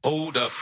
Hold up.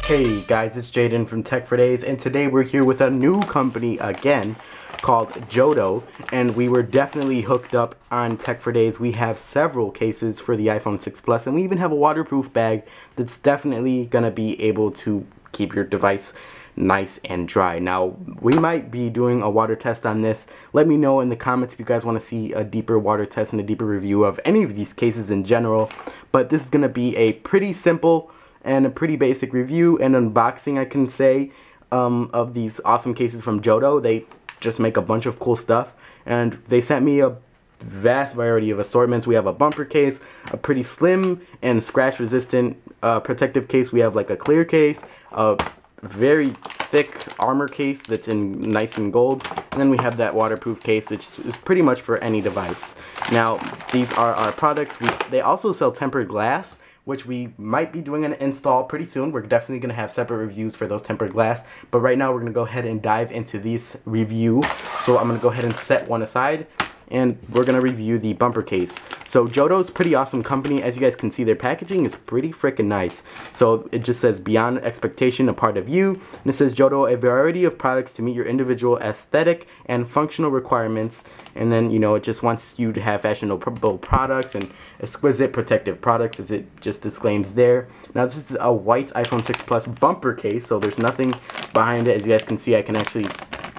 Hey guys, it's Jaden from Tech for Days, and today we're here with a new company again called Joto, and we were definitely hooked up on Tech for Days. We have several cases for the iPhone 6 Plus, and we even have a waterproof bag that's definitely gonna be able to keep your device nice and dry. Now, we might be doing a water test on this. Let me know in the comments if you guys want to see a deeper water test and a deeper review of any of these cases in general, but this is gonna be a pretty simple and a pretty basic review and unboxing, I can say, of these awesome cases from Joto. They just make a bunch of cool stuff, and they sent me a vast variety of assortments. We have a bumper case, a pretty slim and scratch resistant protective case. We have like a clear case, a very thick armor case that's in nice and gold, and then we have that waterproof case, which is pretty much for any device. Now, these are our products. They also sell tempered glass, which we might be doing an install pretty soon. We're definitely going to have separate reviews for those tempered glass. But right now we're going to go ahead and dive into this review. So I'm going to go ahead and set one aside, and we're going to review the bumper case. So Joto's pretty awesome company. As you guys can see, their packaging is pretty freaking nice. So it just says beyond expectation, a part of you. And it says Joto, a variety of products to meet your individual aesthetic and functional requirements. And then, you know, it just wants you to have fashionable products and exquisite protective products, as it just disclaims there. Now, this is a white iPhone 6 Plus bumper case, so there's nothing behind it. As you guys can see, I can actually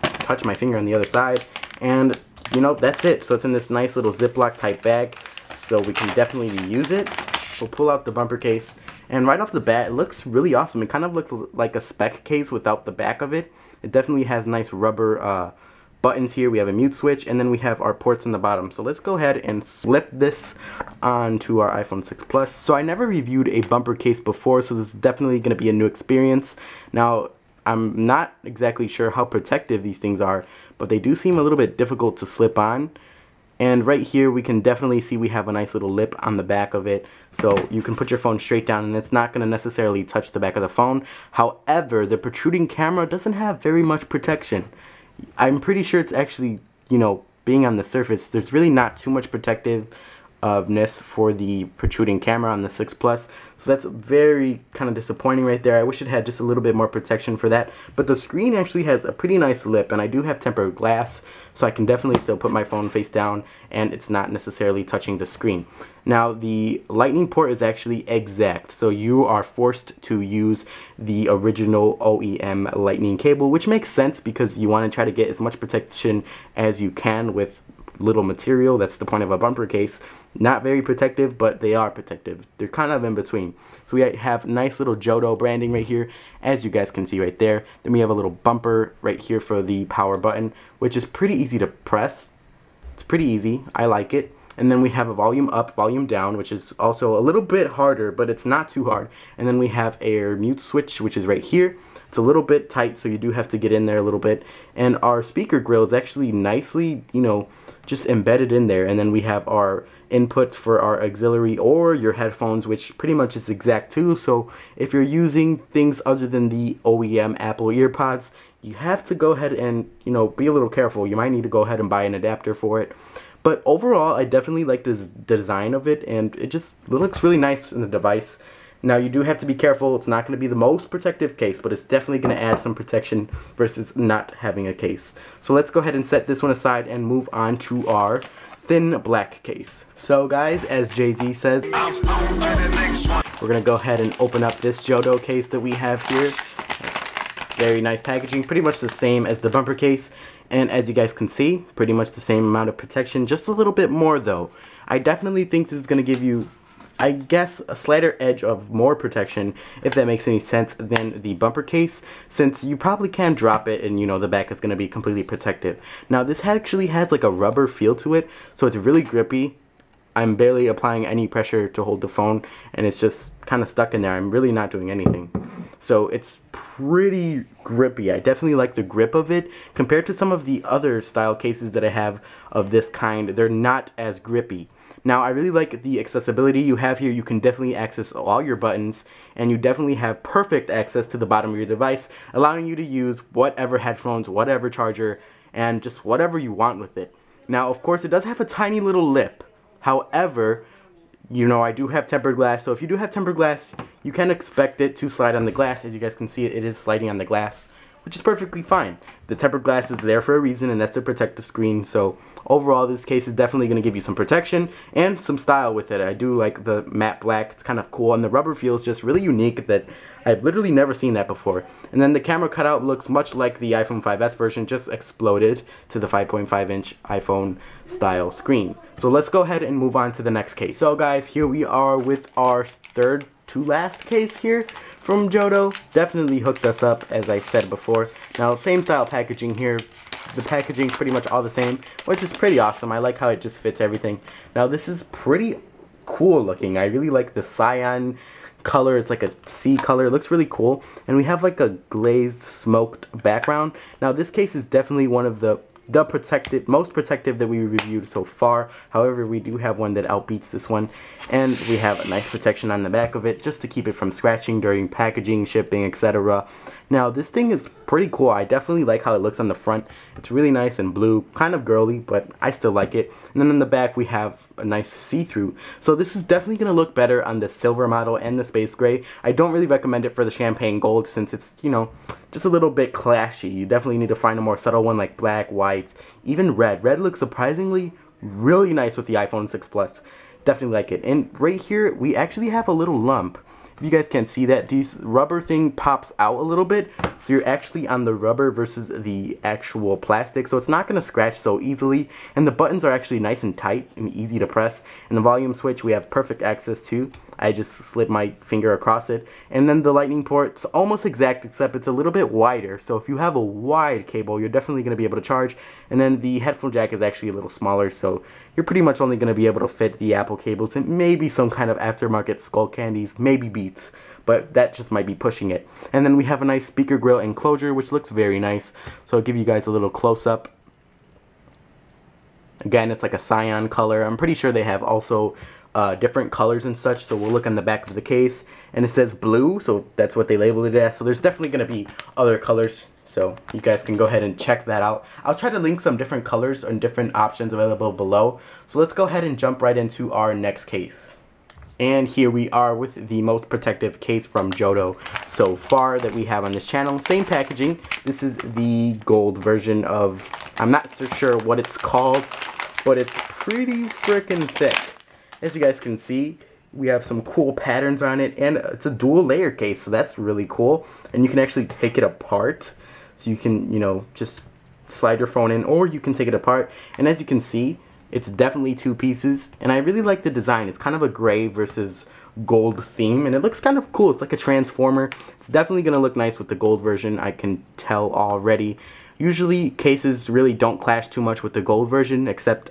touch my finger on the other side. And, you know, that's it. So it's in this nice little Ziploc type bag, so we can definitely reuse it. We'll pull out the bumper case, and right off the bat, it looks really awesome. It kind of looks like a spec case without the back of it. It definitely has nice rubber buttons here. We have a mute switch, and then we have our ports in the bottom. So let's go ahead and slip this onto our iPhone 6 Plus. So I never reviewed a bumper case before, so this is definitely going to be a new experience. Now, I'm not exactly sure how protective these things are, but they do seem a little bit difficult to slip on. And right here we can definitely see we have a nice little lip on the back of it, so you can put your phone straight down and it's not going to necessarily touch the back of the phone. However, the protruding camera doesn't have very much protection. I'm pretty sure it's actually, you know, being on the surface, there's really not too much protectiveness for the protruding camera on the 6 Plus. So that's very kind of disappointing right there. I wish it had just a little bit more protection for that. But the screen actually has a pretty nice lip, and I do have tempered glass, so I can definitely still put my phone face down and it's not necessarily touching the screen. Now, the lightning port is actually exact, so you are forced to use the original OEM lightning cable, which makes sense because you want to try to get as much protection as you can with little material. That's the point of a bumper case. Not very protective, but they are protective. They're kind of in between. So we have nice little Joto branding right here, as you guys can see right there. Then we have a little bumper right here for the power button, which is pretty easy to press. It's pretty easy. I like it. And then we have a volume up, volume down, which is also a little bit harder, but it's not too hard. And then we have a mute switch, which is right here. It's a little bit tight, so you do have to get in there a little bit. And our speaker grill is actually nicely, you know, just embedded in there. And then we have our input for our auxiliary or your headphones, which pretty much is exact too. So if you're using things other than the OEM Apple EarPods, you have to go ahead and, you know, be a little careful. You might need to go ahead and buy an adapter for it. But overall, I definitely like this design of it, and it looks really nice in the device. Now, you do have to be careful. It's not going to be the most protective case, but it's definitely going to add some protection versus not having a case. So let's go ahead and set this one aside and move on to our thin black case. So guys, as Jay-Z says, we're going to go ahead and open up this Joto case that we have here. Very nice packaging, pretty much the same as the bumper case. And as you guys can see, pretty much the same amount of protection, just a little bit more though. I definitely think this is going to give you, I guess, a slighter edge of more protection, if that makes any sense, than the bumper case, since you probably can drop it and, you know, the back is going to be completely protective. Now, this actually has like a rubber feel to it, so it's really grippy. I'm barely applying any pressure to hold the phone, and it's just kind of stuck in there. I'm really not doing anything. So it's pretty grippy. I definitely like the grip of it. Compared to some of the other style cases that I have of this kind, they're not as grippy. Now, I really like the accessibility you have here. You can definitely access all your buttons, and you definitely have perfect access to the bottom of your device, allowing you to use whatever headphones, whatever charger, and just whatever you want with it. Now, of course, it does have a tiny little lip, However, you know, I do have tempered glass, so if you do have tempered glass, you can expect it to slide on the glass. As you guys can see, it is sliding on the glass, which is perfectly fine. The tempered glass is there for a reason, and that's to protect the screen. So overall, this case is definitely going to give you some protection and some style with it. I do like the matte black. It's kind of cool, and the rubber feels just really unique that I've literally never seen that before. And then the camera cutout looks much like the iPhone 5S version, just exploded to the 5.5-inch iPhone style screen. So let's go ahead and move on to the next case. So guys, here we are with our third to last case here from Joto. Definitely hooked us up, as I said before. Now, same style packaging here. The packaging is pretty much all the same, which is pretty awesome. I like how it just fits everything. Now, this is pretty cool looking. I really like the cyan color. It's like a sea color. It looks really cool. And we have like a glazed, smoked background. Now, this case is definitely one of the most protective that we reviewed so far. However, we do have one that outbeats this one, and we have a nice protection on the back of it just to keep it from scratching during packaging, shipping, etc. Now, this thing is pretty cool. I definitely like how it looks on the front. It's really nice and blue, kind of girly, but I still like it. And then in the back, we have a nice see-through. So this is definitely going to look better on the silver model and the space gray. I don't really recommend it for the champagne gold since it's, you know, just a little bit clashy. You definitely need to find a more subtle one like black, white, even red. Red looks surprisingly really nice with the iPhone 6 Plus. Definitely like it. And right here, we actually have a little lump. If you guys can't see that, this rubber thing pops out a little bit, so you're actually on the rubber versus the actual plastic, so it's not going to scratch so easily, and the buttons are actually nice and tight and easy to press, and the volume switch we have perfect access to. I just slid my finger across it, and then the lightning port's almost exact, except it's a little bit wider, so if you have a wide cable, you're definitely going to be able to charge, and then the headphone jack is actually a little smaller, so you're pretty much only going to be able to fit the Apple cables and maybe some kind of aftermarket Skull Candies, maybe Beats, but that just might be pushing it. And then we have a nice speaker grill enclosure, which looks very nice, so I'll give you guys a little close-up. Again, it's like a cyan color. I'm pretty sure they have also different colors and such, so we'll look on the back of the case, and it says blue, so that's what they labeled it as, so there's definitely going to be other colors. So you guys can go ahead and check that out. I'll try to link some different colors and different options available below. So let's go ahead and jump right into our next case. And here we are with the most protective case from Joto so far that we have on this channel. Same packaging. This is the gold version of, I'm not so sure what it's called, but it's pretty freaking thick. As you guys can see, we have some cool patterns on it, and it's a dual layer case, so that's really cool. And you can actually take it apart. So you can, you know, just slide your phone in, or you can take it apart. And as you can see, it's definitely two pieces. And I really like the design. It's kind of a gray versus gold theme, and it looks kind of cool. It's like a transformer. It's definitely going to look nice with the gold version, I can tell already. Usually cases really don't clash too much with the gold version, except,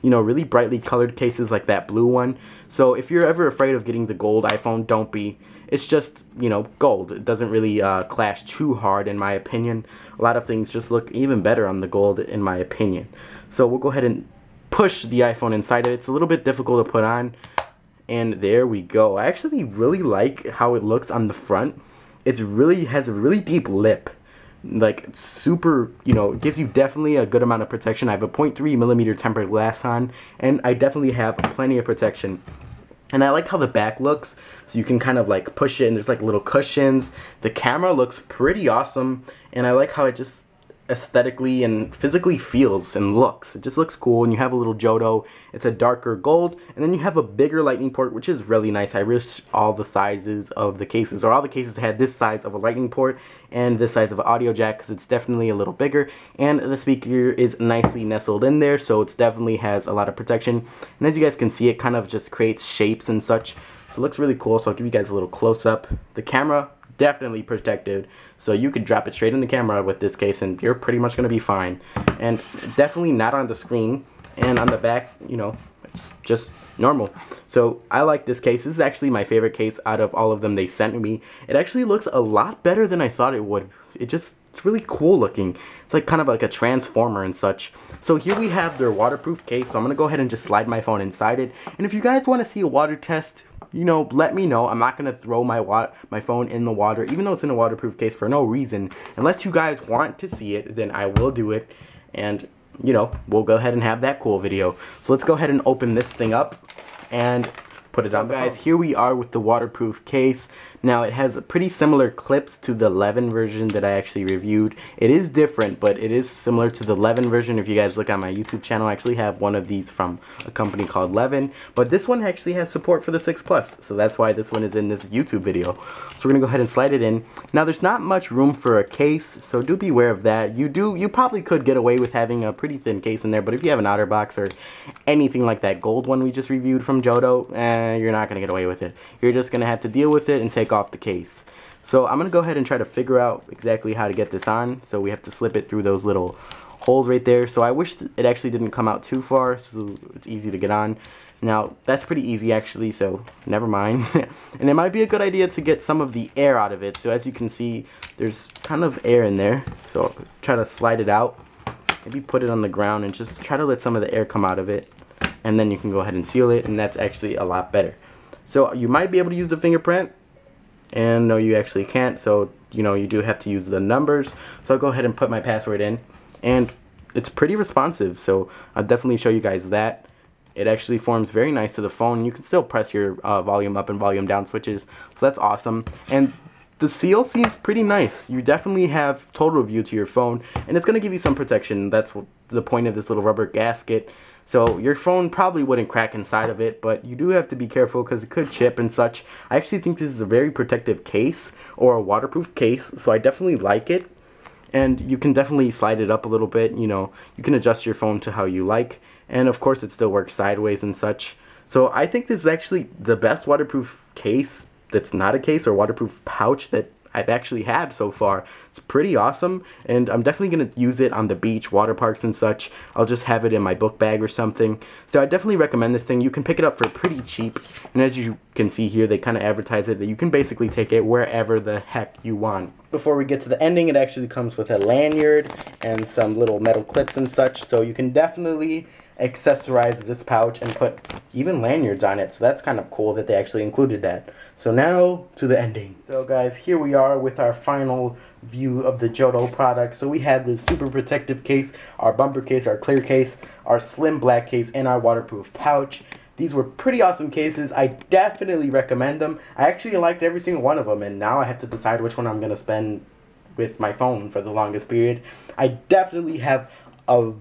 you know, really brightly colored cases like that blue one. So if you're ever afraid of getting the gold iPhone, don't be. It's just, you know, gold. It doesn't really clash too hard, in my opinion. A lot of things just look even better on the gold, in my opinion. So we'll go ahead and push the iPhone inside of it. It's a little bit difficult to put on. And there we go. I actually really like how it looks on the front. It's really has a really deep lip. Like, it's super, you know, it gives you definitely a good amount of protection. I have a 0.3mm tempered glass on, and I definitely have plenty of protection. And I like how the back looks, so you can kind of like push it and there's like little cushions. The camera looks pretty awesome, and I like how it just aesthetically and physically feels and looks. It just looks cool, and you have a little Joto. It's a darker gold, and then you have a bigger lightning port, which is really nice. I wish all the sizes of the cases, or all the cases had this size of a lightning port and this size of an audio jack, because it's definitely a little bigger, and the speaker is nicely nestled in there, so it definitely has a lot of protection. And as you guys can see, it kind of just creates shapes and such, so it looks really cool. So I'll give you guys a little close-up. The camera, definitely protected, so you could drop it straight in the camera with this case and you're pretty much going to be fine. And definitely not on the screen, and on the back, you know, it's just normal. So I like this case. This is actually my favorite case out of all of them they sent me. It actually looks a lot better than I thought it would. It's really cool looking. It's like kind of like a transformer and such. So here we have their waterproof case, so I'm going to go ahead and just slide my phone inside it. And if you guys want to see a water test, you know, let me know. I'm not going to throw my phone in the water, even though it's in a waterproof case, for no reason. Unless you guys want to see it, then I will do it. And you know, we'll go ahead and have that cool video. So let's go ahead and open this thing up and put it on. Guys, here we are with the waterproof case. Now it has pretty similar clips to the 11 version that I actually reviewed. It is different, but it is similar to the 11 version. If you guys look on my YouTube channel, I actually have one of these from a company called 11, but this one actually has support for the 6 Plus, so that's why this one is in this YouTube video. So we're gonna go ahead and slide it in. Now there's not much room for a case, so do be aware of that. You probably could get away with having a pretty thin case in there, but if you have an OtterBox or anything like that gold one we just reviewed from Joto, you're not gonna get away with it. You're just gonna have to deal with it and take off the case. So I'm gonna go ahead and try to figure out exactly how to get this on. So we have to slip it through those little holes right there. So I wish it actually didn't come out too far, so it's easy to get on. Now that's pretty easy actually, so never mind. And it might be a good idea to get some of the air out of it. So as you can see, there's kind of air in there, so try to slide it out, maybe put it on the ground and just try to let some of the air come out of it, and then you can go ahead and seal it, and that's actually a lot better. So you might be able to use the fingerprint, and no, you actually can't. So you know, you do have to use the numbers. So I'll go ahead and put my password in, and it's pretty responsive, so I'll definitely show you guys that. It actually forms very nice to the phone. You can still press your volume up and volume down switches, so that's awesome. And the seal seems pretty nice. You definitely have total view to your phone, and it's going to give you some protection. That's the point of this little rubber gasket. So your phone probably wouldn't crack inside of it, but you do have to be careful because it could chip and such. I actually think this is a very protective case, or a waterproof case, so I definitely like it. And you can definitely slide it up a little bit. You know, you can adjust your phone to how you like, and of course it still works sideways and such. So I think this is actually the best waterproof case that's not a case, or waterproof pouch, that I've actually had so far. It's pretty awesome, and I'm definitely going to use it on the beach, water parks and such. I'll just have it in my book bag or something. So I definitely recommend this thing. You can pick it up for pretty cheap, and as you can see here, they kind of advertise it that you can basically take it wherever the heck you want. Before we get to the ending, it actually comes with a lanyard and some little metal clips and such, so you can definitely accessorize this pouch and put even lanyards on it. So that's kind of cool that they actually included that. So now to the ending. So guys, here we are with our final view of the Joto product. So we have this super protective case, our bumper case, our clear case, our slim black case, and our waterproof pouch. These were pretty awesome cases. I definitely recommend them. I actually liked every single one of them, and now I have to decide which one I'm going to spend with my phone for the longest period. I definitely have a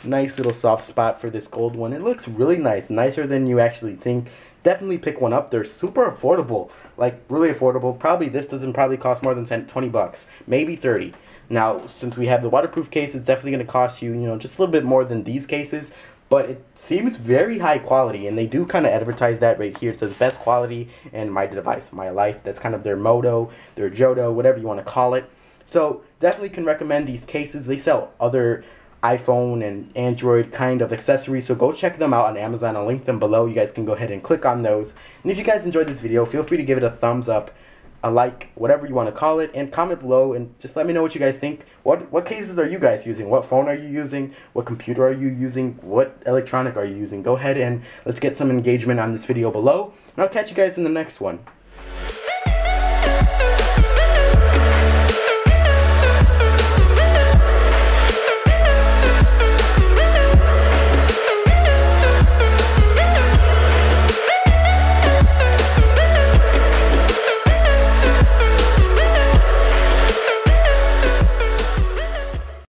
nice little soft spot for this gold one. It looks really nice, nicer than you actually think. Definitely pick one up. They're super affordable, like really affordable. Probably this doesn't probably cost more than 20 bucks, maybe 30. Now, since we have the waterproof case, it's definitely going to cost you, you know, just a little bit more than these cases, but it seems very high quality, and they do kind of advertise that right here. It says best quality and my device, my life. That's kind of their motto, their Joto, whatever you want to call it. So definitely can recommend these cases. They sell other iPhone and Android kind of accessories, so go check them out on Amazon. I'll link them below. You guys can go ahead and click on those. And if you guys enjoyed this video, feel free to give it a thumbs up, a like, whatever you want to call it, and comment below and just let me know what you guys think. What cases are you guys using? What phone are you using? What computer are you using? What electronic are you using? Go ahead and let's get some engagement on this video below, and I'll catch you guys in the next one.